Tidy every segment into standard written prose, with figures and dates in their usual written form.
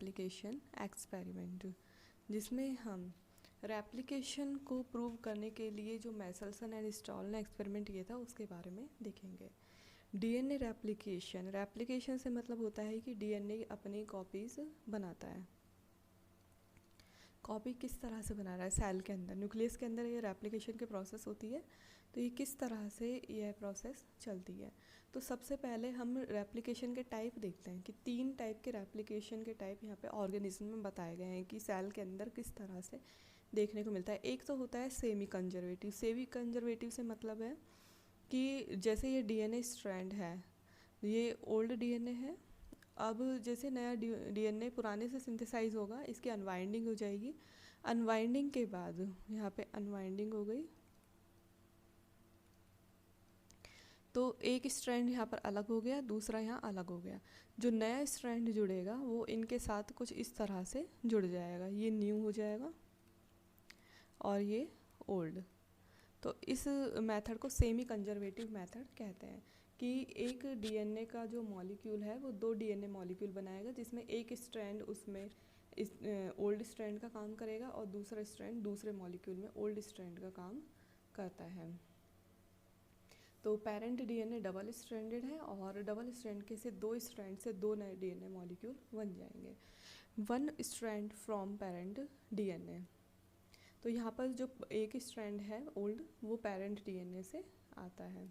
Replication experiment, जिसमें हम replication को प्रूव करने के लिए जो मैसलसन एंड स्टॉल ने एक्सपेरिमेंट किया था उसके बारे में देखेंगे। डीएनए रेप्लिकेशन, रेप्लिकेशन से मतलब होता है कि डीएनए अपनी कॉपीज़ बनाता है। कॉपी किस तरह से बना रहा है? सेल के अंदर, न्यूक्लियस के अंदर ये रेप्लिकेशन की प्रोसेस होती है। तो ये किस तरह से यह प्रोसेस चलती है? तो सबसे पहले हम रेप्लिकेशन के टाइप देखते हैं कि 3 टाइप के रेप्लिकेशन के टाइप यहाँ पे ऑर्गेनिज्म में बताए गए हैं कि सेल के अंदर किस तरह से देखने को मिलता है। एक तो होता है सेमी कंजर्वेटिव। सेमी कंजर्वेटिव से मतलब है कि जैसे ये डीएनए स्ट्रैंड है, ये ओल्ड डीएनए है, अब जैसे नया डीएनए पुराने से सिंथेसाइज होगा, इसकी अनवाइंडिंग हो जाएगी। अनवाइंडिंग के बाद यहाँ पे अनवाइंडिंग हो गई तो एक स्ट्रैंड यहाँ पर अलग हो गया, दूसरा यहाँ अलग हो गया। जो नया स्ट्रैंड जुड़ेगा वो इनके साथ कुछ इस तरह से जुड़ जाएगा, ये न्यू हो जाएगा और ये ओल्ड। तो इस मेथड को सेमी कंजर्वेटिव मेथड कहते हैं कि एक डीएनए का जो मॉलिक्यूल है वो 2 डीएनए मॉलिक्यूल बनाएगा, जिसमें एक स्ट्रैंड उसमें इस ओल्ड स्ट्रैंड का काम करेगा और दूसरा स्ट्रैंड दूसरे मॉलिक्यूल में ओल्ड स्ट्रैंड का काम करता है। तो पेरेंट डीएनए डबल स्ट्रैंडेड है और डबल स्ट्रैंड के से 2 स्ट्रैंड से 2 नए डीएनए मॉलिक्यूल बन जाएंगे। 1 स्ट्रैंड फ्रॉम पेरेंट डीएनए। तो यहाँ पर जो एक स्ट्रैंड है ओल्ड वो पेरेंट डीएनए से आता है।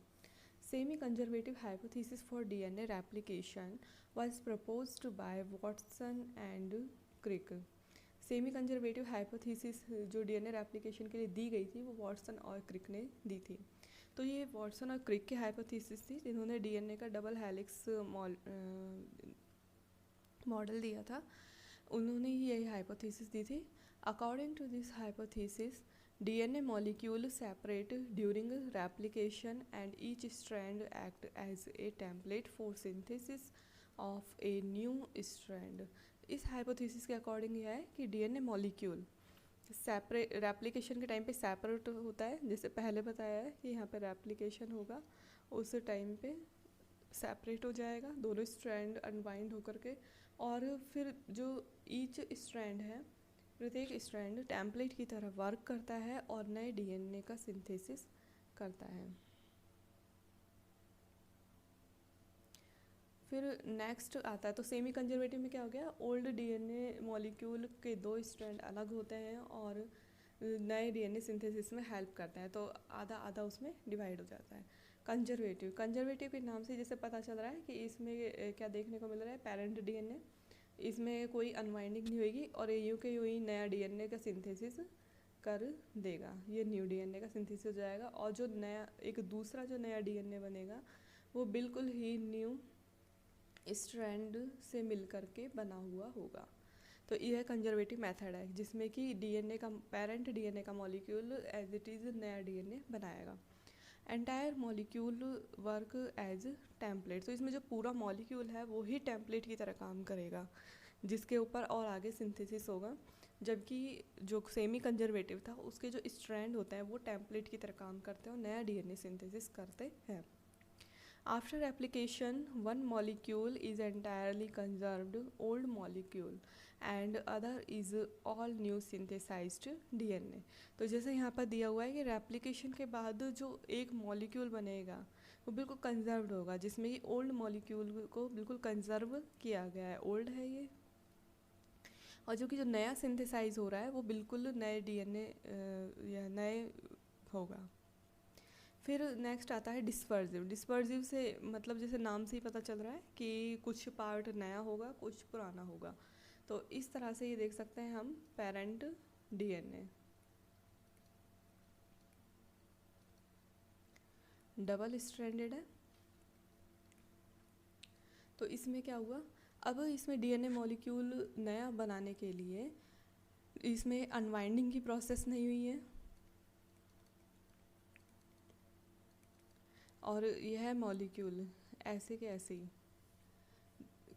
Semi conservative hypothesis for DNA replication was proposed by Watson and Crick. Semi conservative hypothesis जो डीएनए रेप्लिकेशन के लिए दी गई थी वो वॉटसन और क्रिक ने दी थी। तो ये वॉटसन और क्रिक की हाइपोथेसिस थी, जिन्होंने डीएनए का डबल हेलिक्स मॉडल दिया था, उन्होंने ही यही हाइपोथेसिस दी थी। According to this hypothesis, DNA molecule separate during replication and each strand act as a template for synthesis of a new strand। इस हाइपोथेसिस के अकॉर्डिंग यह है कि डीएनए मॉलिक्यूल सेपरेट रेप्लिकेशन के टाइम पे सेपरेट होता है, जैसे पहले बताया है कि यहाँ पे रेप्लिकेशन होगा उस टाइम पे सेपरेट हो जाएगा, दोनों स्ट्रैंड अनवाइंड होकर के, और फिर जो ईच स्ट्रैंड है, प्रत्येक स्ट्रैंड टेम्पलेट की तरह वर्क करता है और नए डीएनए का सिंथेसिस करता है। फिर नेक्स्ट आता है, तो सेमी कंजर्वेटिव में क्या हो गया, ओल्ड डीएनए मॉलिक्यूल के 2 स्ट्रैंड अलग होते हैं और नए डीएनए सिंथेसिस में हेल्प करते हैं, तो आधा आधा उसमें डिवाइड हो जाता है। कंजर्वेटिव, कंजर्वेटिव के नाम से जैसे पता चल रहा है कि इसमें क्या देखने को मिल रहा है, पेरेंट डीएनए, इसमें कोई अनवाइंडिंग नहीं होगी और ये यूं के यूं ही नया डीएनए का सिंथेसिस कर देगा, ये न्यू डीएनए का सिंथेसिस हो जाएगा और जो नया एक दूसरा जो नया डीएनए बनेगा वो बिल्कुल ही न्यू स्ट्रैंड से मिलकर के बना हुआ होगा। तो यह कंजर्वेटिव मेथड है जिसमें कि डीएनए का पेरेंट डीएनए का मॉलिक्यूल एज इट इज़ नया डीएनए बनाएगा। Entire molecule work as template, तो इसमें जो पूरा मॉलिक्यूल है वो ही टेम्पलेट की तरह काम करेगा, जिसके ऊपर और आगे सिंथेसिस होगा, जबकि जो सेमी कंजर्वेटिव था उसके जो स्ट्रैंड होता है वो टेम्पलेट की तरह काम करते हैं और नया डीएनए सिंथेसिस करते हैं। After replication, one molecule is entirely conserved old molecule and other is all new synthesized DNA। तो जैसे यहाँ पर दिया हुआ है कि रेप्लिकेशन के बाद जो एक मॉलिक्यूल बनेगा वो बिल्कुल कंजर्व्ड होगा, जिसमें कि ओल्ड मॉलिक्यूल को बिल्कुल कंजर्व किया गया है, ओल्ड है ये, और जो कि जो नया सिंथेसाइज हो रहा है वो बिल्कुल नए डीएनए या नए होगा। फिर नेक्स्ट आता है डिस्पर्सिव। डिस्पर्सिव से मतलब जैसे नाम से ही पता चल रहा है कि कुछ पार्ट नया होगा कुछ पुराना होगा, तो इस तरह से ये देख सकते हैं हम पेरेंट डीएनए डबल स्ट्रैंडेड है। तो इसमें क्या हुआ, अब इसमें डीएनए मॉलिक्यूल नया बनाने के लिए इसमें अनवाइंडिंग की प्रोसेस नहीं हुई है और यह मॉलिक्यूल ऐसे के ऐसे ही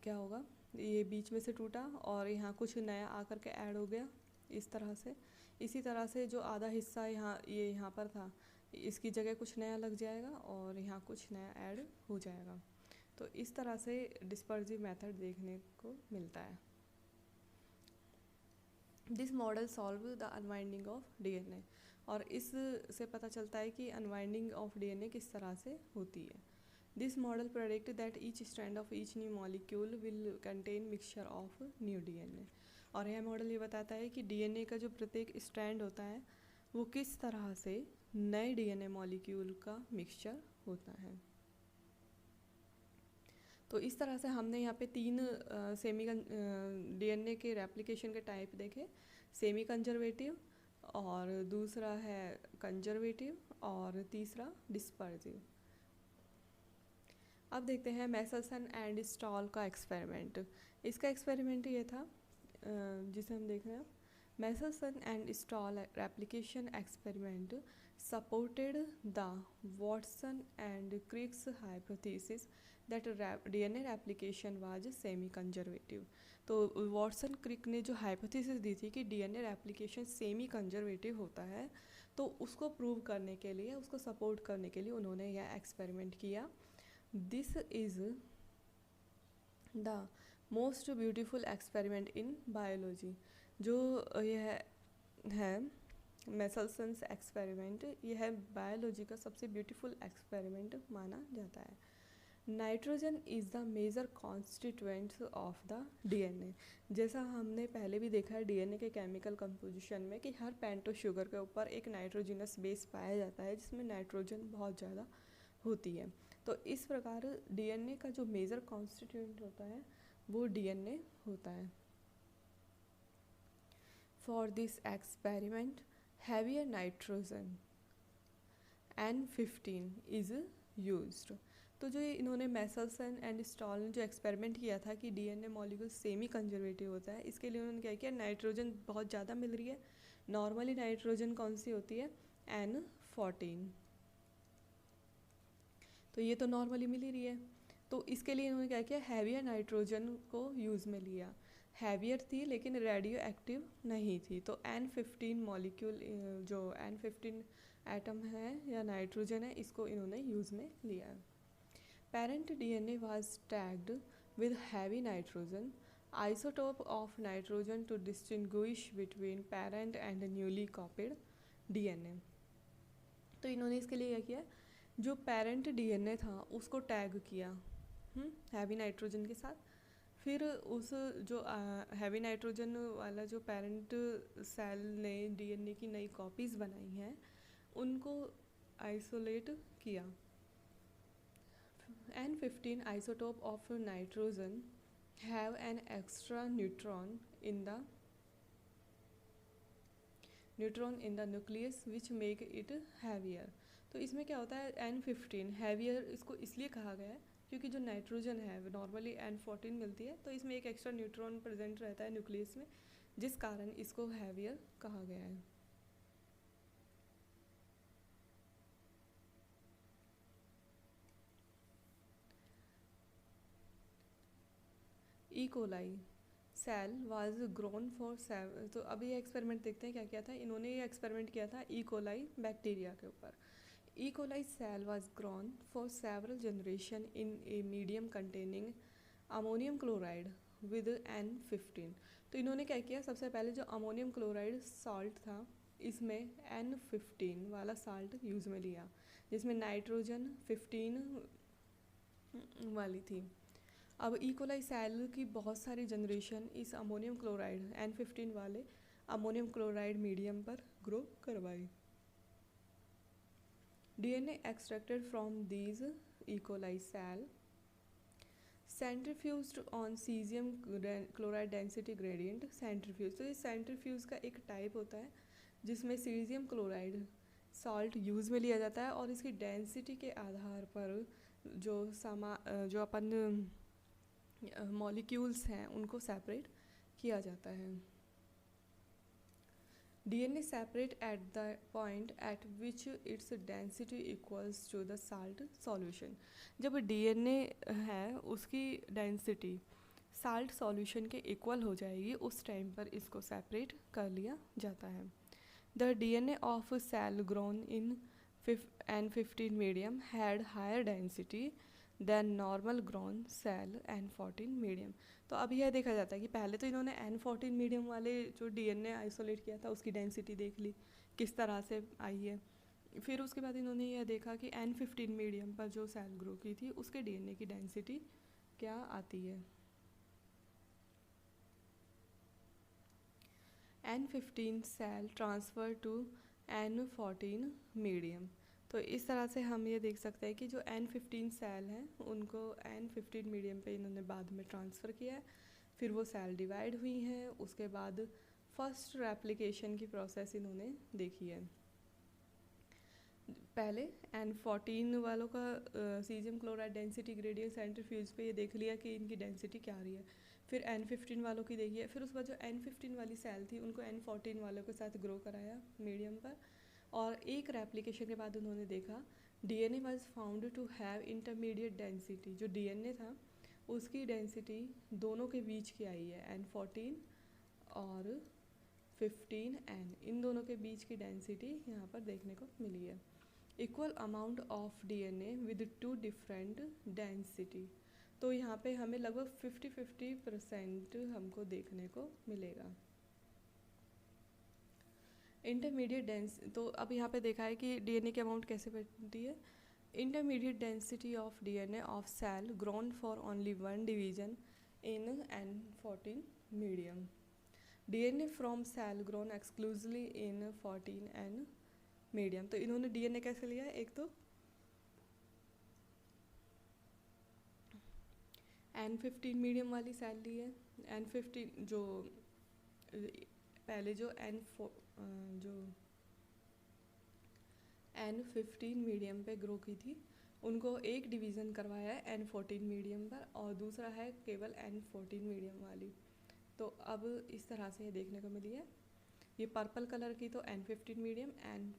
क्या होगा, ये बीच में से टूटा और यहाँ कुछ नया आकर के ऐड हो गया इस तरह से। इसी तरह से जो आधा हिस्सा यहाँ पर था, इसकी जगह कुछ नया लग जाएगा और यहाँ कुछ नया ऐड हो जाएगा। तो इस तरह से डिस्पर्सिव मेथड देखने को मिलता है। This model solve the unwinding of DNA, और इससे पता चलता है कि अनवाइंडिंग ऑफ डीएनए किस तरह से होती है। This model predict that each strand of each new molecule will contain mixture of new DNA, और यह मॉडल ये बताता है कि डीएनए का जो प्रत्येक स्ट्रैंड होता है वो किस तरह से नए डीएनए मॉलिक्यूल का मिक्सचर होता है। तो इस तरह से हमने यहाँ पे 3 डीएनए के रेप्लिकेशन के टाइप देखे, सेमी कंजर्वेटिव, और दूसरा है कंजर्वेटिव, और तीसरा डिस्पर्सिव। अब देखते हैं मेसलसन एंड स्टॉल का एक्सपेरिमेंट। इसका एक्सपेरिमेंट ये था जिसे हम देख रहे हैं, Meselson and stall replication experiment supported the Watson and Crick's hypothesis that DNA replication was semi conservative. तो वॉटसन क्रिक ने जो हाइपोथेसिस दी थी कि डीएनए रेप्लिकेशन सेमी कंजर्वेटिव होता है, तो उसको प्रूव करने के लिए, उसको सपोर्ट करने के लिए उन्होंने यह एक्सपेरिमेंट किया। This is the most beautiful experiment in biology. जो यह है मेसलसन्स एक्सपेरिमेंट, यह बायोलॉजी का सबसे ब्यूटीफुल एक्सपेरिमेंट माना जाता है। Nitrogen is the major constituents of the DNA. जैसा हमने पहले भी देखा है डीएनए के केमिकल कंपोजिशन में कि हर पेंटो शुगर के ऊपर एक नाइट्रोजनस बेस पाया जाता है जिसमें नाइट्रोजन बहुत ज़्यादा होती है। तो इस प्रकार डीएनए का जो मेजर कॉन्स्टिट्यूएंट होता है वो डीएनए होता है। For this experiment heavier nitrogen N15 is used. तो जो इन्होंने मेसलसन एंड स्टॉल ने जो एक्सपेरिमेंट किया था कि डीएनए मॉलिक्यूल सेमी कंजर्वेटिव होता है, इसके लिए उन्होंने क्या किया, नाइट्रोजन बहुत ज़्यादा मिल रही है। नॉर्मली नाइट्रोजन कौन सी होती है, N14, तो ये तो नॉर्मली मिल ही रही है। तो इसके लिए इन्होंने क्या किया, हैवियर नाइट्रोजन को यूज़ में लिया। हैवियर थी लेकिन रेडियो एक्टिव नहीं थी, तो N15 मॉलिक्यूल, जो N15 एटम है या नाइट्रोजन है, इसको इन्होंने यूज़ में लिया है। Parent DNA was tagged with heavy nitrogen isotope of nitrogen to distinguish between parent and newly copied DNA. तो इन्होंने इसके लिए क्या किया, जो पेरेंट डीएनए था उसको टैग किया हैवी नाइट्रोजन के साथ। फिर उस जो हैवी नाइट्रोजन वाला जो पेरेंट सेल ने डीएनए की नई कॉपीज़ बनाई हैं उनको आइसोलेट किया। N15 isotope of nitrogen have an extra neutron in the nucleus which make it heavier। तो इसमें क्या होता है, N15 हैवियर इसको इसलिए कहा गया है क्योंकि जो नाइट्रोजन है नॉर्मली N14 मिलती है, तो इसमें एक एक्स्ट्रा न्यूट्रॉन प्रेजेंट रहता है न्यूक्लियस में, जिस कारण इसको हैवियर कहा गया है। E coli cell was grown for तो अब ये एक्सपेरिमेंट देखते हैं क्या किया था इन्होंने। ये एक्सपेरिमेंट किया था ई कोलाई बैक्टीरिया के ऊपर। E coli cell was grown for several generation in a medium containing ammonium chloride with N15। तो इन्होंने क्या किया, सबसे पहले जो अमोनियम क्लोराइड साल्ट था इसमें N15 वाला साल्ट यूज़ में लिया, जिसमें नाइट्रोजन 15 वाली थी। अब ई कोलाई सेल की बहुत सारी जनरेशन इस अमोनियम क्लोराइड N15 वाले अमोनियम क्लोराइड मीडियम पर ग्रो करवाई। DNA extracted from these E. coli cell centrifuged on cesium chloride density gradient centrifuge। तो ये सेंट्रीफ्यूज का एक टाइप होता है जिसमें सीजियम क्लोराइड सॉल्ट यूज़ में लिया जाता है और इसकी डेंसिटी के आधार पर जो अपन मॉलिक्यूल्स हैं उनको सेपरेट किया जाता है। DNA separate at the point at which its density equals to the salt solution। जब DNA है उसकी डेंसिटी साल्ट सॉल्यूशन के इक्वल हो जाएगी उस टाइम पर इसको सेपरेट कर लिया जाता है। The DNA of cell grown in N15 medium had higher density than normal grown cell N14 medium. तो अब यह देखा जाता है कि पहले तो इन्होंने N14 मीडियम वाले जो DNA आइसोलेट किया था उसकी डेंसिटी देख ली किस तरह से आई है। फिर उसके बाद इन्होंने यह देखा कि N15 मीडियम पर जो सेल ग्रो की थी उसके DNA की डेंसिटी क्या आती है। N15 cell transfer to N14 medium. तो इस तरह से हम ये देख सकते हैं कि जो N15 सेल हैं उनको N15 मीडियम पे इन्होंने बाद में ट्रांसफ़र किया है, फिर वो सेल डिवाइड हुई हैं, उसके बाद फर्स्ट रेप्लिकेशन की प्रोसेस इन्होंने देखी है। पहले N14 वालों का caesium chloride density gradient centrifuge पे ये देख लिया कि इनकी डेंसिटी क्या आ रही है। फिर N15 वालों की देखी है, फिर उसके बाद जो N15 वाली सेल थी उनको N14 वालों के साथ ग्रो कराया मीडियम पर, और एक रेप्लिकेशन के बाद उन्होंने देखा DNA was found to have intermediate density. जो DNA था उसकी डेंसिटी दोनों के बीच की आई है, N14 और 15N, इन दोनों के बीच की डेंसिटी यहाँ पर देखने को मिली है। Equal amount of DNA with two different density. तो यहाँ पे हमें लगभग 50-50% हमको देखने को मिलेगा। इंटरमीडिएट डेंस, तो अब यहाँ पे देखा है कि DNA की अमाउंट कैसे बनती है। Intermediate density of DNA of cell grown for only one division in N14 medium. DNA from cell grown exclusively in 14N medium. तो इन्होंने DNA कैसे लिया है, एक तो N15 मीडियम वाली सेल ली है। N15 जो पहले जो N15 मीडियम पे ग्रो की थी उनको एक डिवीज़न करवाया है N14 मीडियम पर, और दूसरा है केवल N14 मीडियम वाली। तो अब इस तरह से ये देखने को मिली है। ये पर्पल कलर की तो N15 मीडियम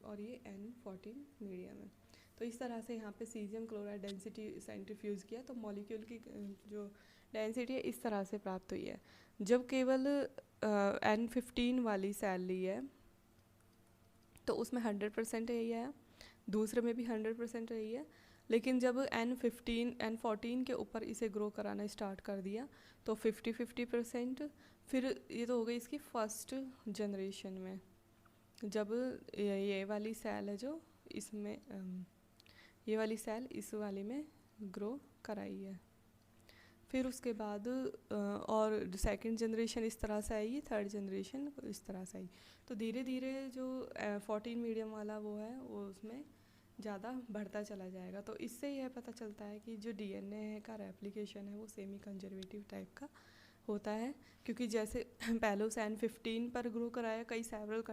और ये N14 मीडियम है। तो इस तरह से यहाँ पे सीजियम क्लोराइड डेंसिटी सेंट्रीफ्यूज किया तो मॉलिक्यूल की जो डेंसिटी है इस तरह से प्राप्त हुई है। जब केवल N15 वाली सेल ली है तो उसमें 100% यही है, दूसरे में भी 100% रही है। लेकिन जब N14 के ऊपर इसे ग्रो कराना स्टार्ट कर दिया तो 50-50%। फिर ये तो हो गई इसकी फर्स्ट जनरेशन में, जब ये वाली सेल है जो इसमें ये वाली सेल इस वाली में ग्रो कराई है। फिर उसके बाद और सेकंड जनरेशन इस तरह से आई, थर्ड जनरेशन इस तरह से आई। तो धीरे धीरे जो 14 मीडियम वाला वो है वो उसमें ज़्यादा बढ़ता चला जाएगा। तो इससे यह पता चलता है कि जो DNA का रेप्लिकेशन है वो सेमी कंजर्वेटिव टाइप का होता है, क्योंकि जैसे पहले उसे N15 पर ग्रो कराया, कई सेवरल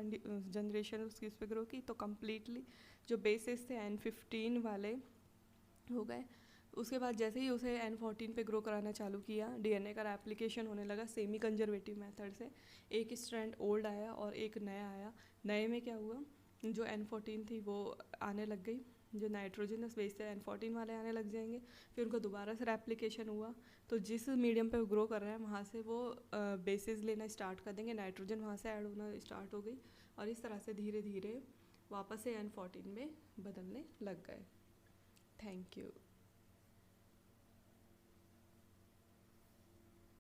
जनरेशन उसकी उस पर ग्रो की, तो कम्प्लीटली जो बेसिस थे N15 वाले हो गए। उसके बाद जैसे ही उसे N14 पे ग्रो कराना चालू किया, DNA का रेप्लिकेशन होने लगा सेमी कंजर्वेटिव मेथड से। एक स्ट्रैंड ओल्ड आया और एक नया आया। नए में क्या हुआ, जो N14 थी वो आने लग गई, जो नाइट्रोजनस बेस थे N14 वाले आने लग जाएंगे। फिर उनका दोबारा से रेप्लिकेशन हुआ तो जिस मीडियम पे वो ग्रो कर रहे हैं वहाँ से वो बेसिस लेना स्टार्ट कर देंगे, नाइट्रोजन वहाँ से ऐड होना स्टार्ट हो गई, और इस तरह से धीरे धीरे वापस से N14 में बदलने लग गए। Thank you.